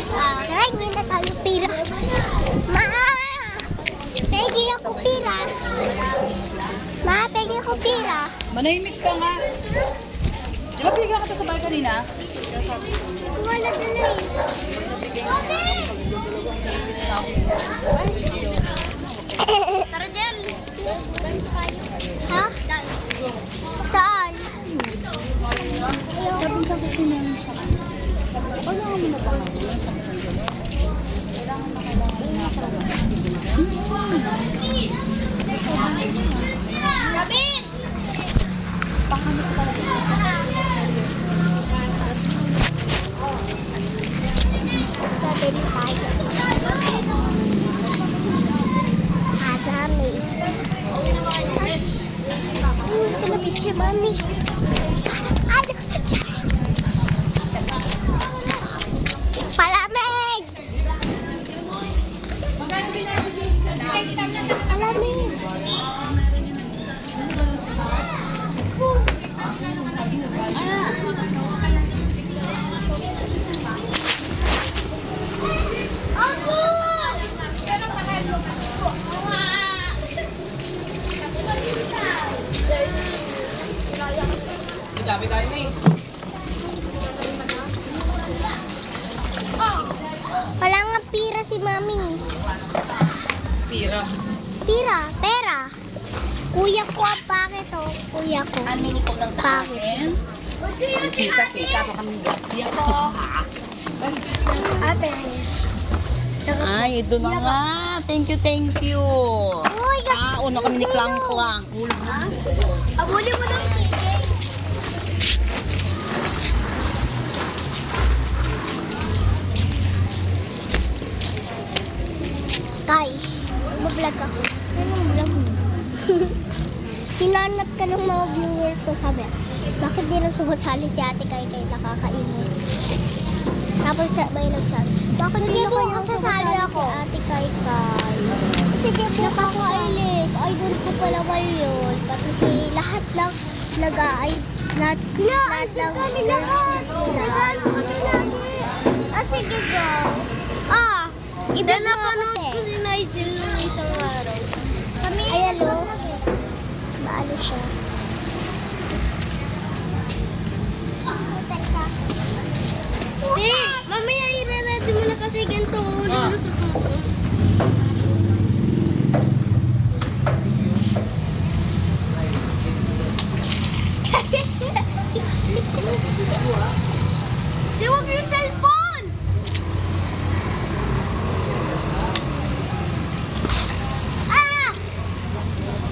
Try na tayo pira. Ma! Pegi ako pira. Ma, pegi ako pira. Manahimik ka nga. Di ba bigyan ka sa bahay kanina? Wala na eh. Tara, Jel. Ha? Saan? Robin! Sabi tayo. Adami. Kalapit si Mami. Palamig! Palamig! Dami tayo na eh. Wala nga pira si Mami. Pira. Pira, pera. Kuya ko ang bakit oh. Kuya ko. Ano ko lang sa akin? Chika pa kami. Ate. Ay, ito na nga. Thank you. Uy, Una kami ni Klang Klang. abuli mo lang si Jay. Kai, mag-vlog ako. Anong vlog mo? Hinanap ka ng mga viewers ko, sabi, bakit di na sumasali si Ate Kai kay nakakainis? Tapos may nagsabi, bakit di na kayo sumasali si Ate Kai Kai? Sige po, nakakainis. Idol ko pala yun. Pati si lahat ng nag-a-ay, lahat ng sige bro. Iba na panood ko si Nigel nung isang araw. Ay, alo. Baalo siya. Di, mamaya i-ready mo na kasi ganito. Di, wag yung cellphone!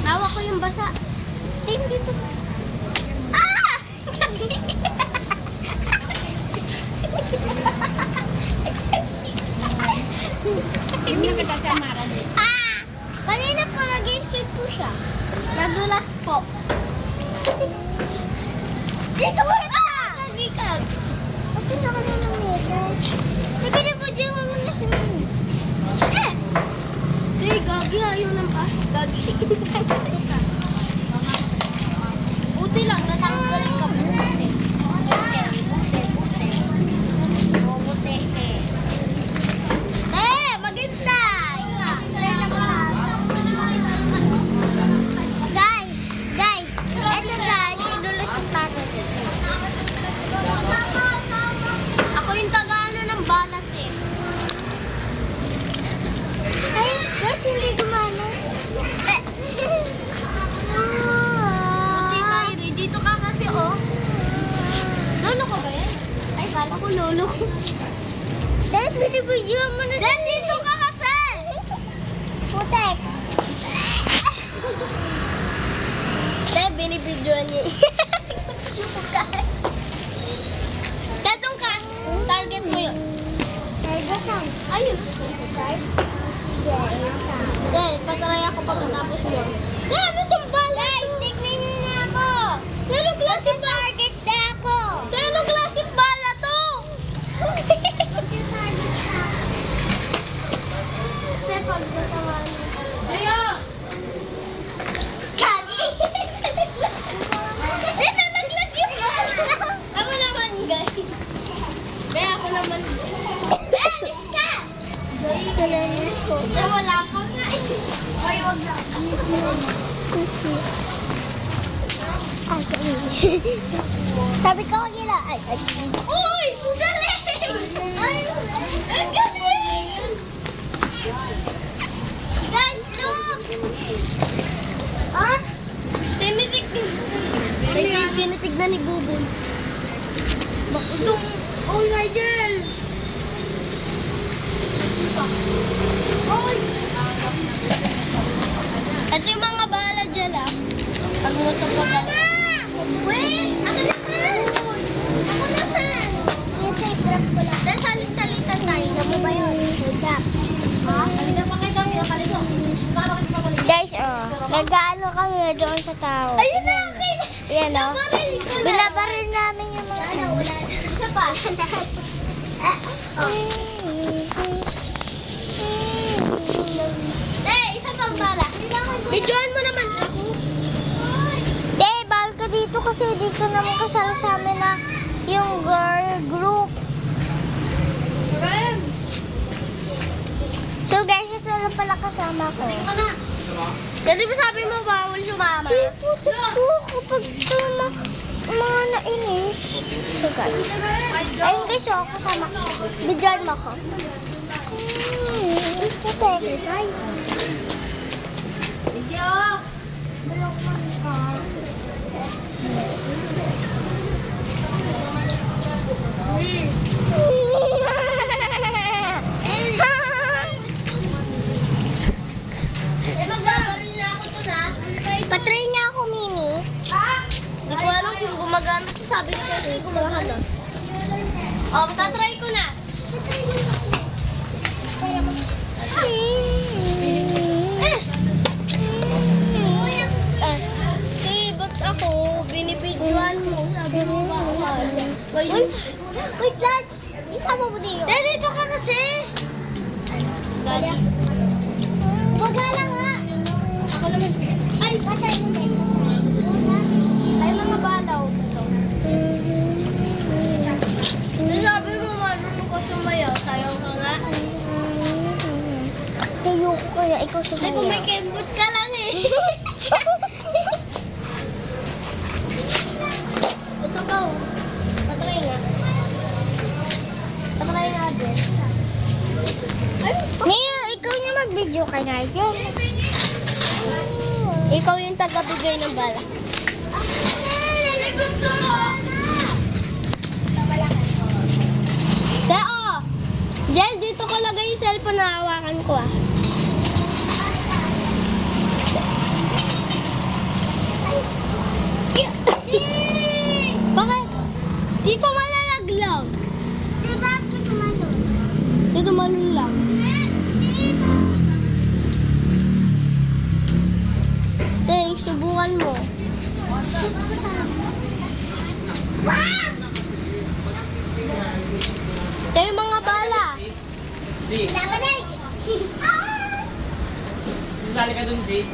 Nawa ko yung basa. Hindi to. Hindi na kita siya maran. Kanina po nag-escape po siya. Nadulas po. Di ka mo nagigag. Bakit na ka na namigag? Sabi na po dyan mo muna si Mami. Hey, gagi, ayaw ng gagi. Buti lang, natanggal ka buti. Buti. Maghintay! Guys, eto guys, idulas yung tato. Ako yung taga-ano ng balat eh. Ay, guys, hindi gumana. Buti Kyrie, dito ka kasi oh. Lolo ko ba yan? Ay, kala ko lolo ko. Dad, binibidyo mo na. Dad, dito ka kasi! Putek! Dad, binibidyo niya. Datong ka. Target mo yun. Target ka. Ayun. Dad, patry ako pagkatapos yun. Dad, ano itong bala? Guys, tignan niyo na ako. Pero klaseng target na ako. Pero klaseng bala to. Dad, pagkatawan niyo. Jaya! Kagi! Dito, naglag yung bala. Ako naman, guys. Kaya ako naman. Dad! na lemons ko. Wala pa nga eh. Ay, wag na. Sabi ko kanina, ay. Uy! Ang galing! Ay, ang galing! Guys, look! Ah? Tinitignan ni Buboy. Itong, oh, Nigel! Oy! Ito yung mga bala dyan, ah. Pag mo ito pag... Wait! Ako naman! Ako naman! Yung safe drop ko lang. Dahil salit-salitan tayo. Ano ba yun? Hujak. Guys, nag-ano kami doon sa tao. Ayun na! Okay! Yan, oh. Nabaril ko na! Binabaril namin yung mga ano. Wala na. Isa pa. Isa pang bala. Videoan mo naman ako. De, bawal ka dito kasi dito naman kasama sa amin na yung girl group. So guys, ito lang pala kasama ko. Kasi ba sabi mo bawal sumama? Di po kapag mga nainis. So guys, ayun guys, oh, kasama ko. Bidyan mo ko. Teka, tayo. Video! Magbabaril na ako to na. Patry niya ako, Mimi. Hindi ko alam kung gumagana. Sabi ko kasi gumagana. Oh, tatry ko na. Ba't ako binibidyoan mo? Sabi mo ba Wait, wait lang. Isama mo dito. Dito ka kasi. Gali. Wagala nga. Ako naman. Ay, patay mo din. Ay, mga balaw. Sabi mo marunong ko sumayaw. Sayaw ka nga. Tayo ko kaya ikaw Ay, sumayaw. kung may kembot ka lang eh. Ito ka. Patry nga. Patry nga din. Mia, ikaw niya mag-video kay Nigel. Ikaw yung taga-bigay ng bala. Teo! Jel, dito ko lagay yung cellphone na hawakan ko ah. Bakit? Dito malalaglag. Dito malulang. Tek, subukan mo. Tayo mga bala. Si, Laban na! sasali ka dun, si.